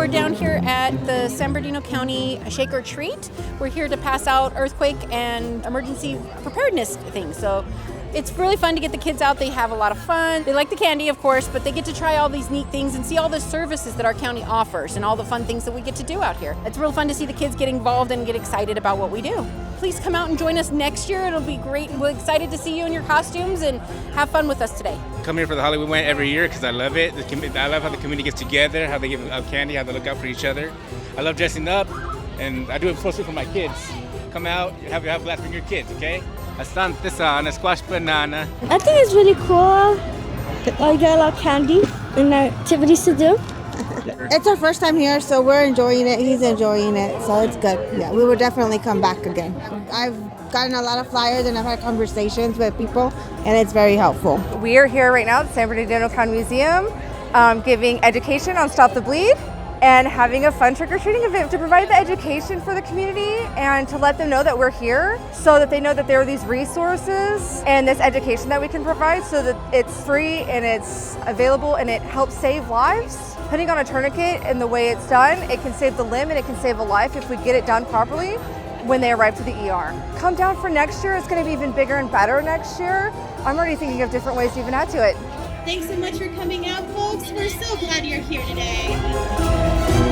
we're down here at the San Bernardino County Shake or Treat. We're here to pass out earthquake and emergency preparedness things. So it's really fun to get the kids out. They have a lot of fun. They like the candy, of course, but they get to try all these neat things and see all the services that our county offers and all the fun things that we get to do out here. It's real fun to see the kids get involved and get excited about what we do. Please come out and join us next year. It'll be great. We're excited to see you in your costumes and have fun with us today. Come here for the Halloween event every year because I love it. I love how the community gets together, how they give out candy, how they look out for each other. I love dressing up, and I do it mostly for my kids. Come out, have a blast with your kids, okay? Asante sana, squash banana. I think it's really cool. I get a lot of candy and activities to do. It's our first time here, so we're enjoying it. He's enjoying it, so it's good. Yeah, we will definitely come back again. I've gotten a lot of flyers and I've had conversations with people, and it's very helpful. We are here right now at the San Bernardino County Museum giving education on Stop the Bleed and having a fun trick-or-treating event to provide the education for the community and to let them know that we're here so that they know that there are these resources and this education that we can provide so that it's free and it's available and it helps save lives. Putting on a tourniquet and the way it's done, it can save the limb and it can save a life if we get it done properly when they arrive to the ER. Come down for next year. It's going to be even bigger and better next year. I'm already thinking of different ways to even add to it. Thanks so much for coming out, folks. We're so glad you're here today.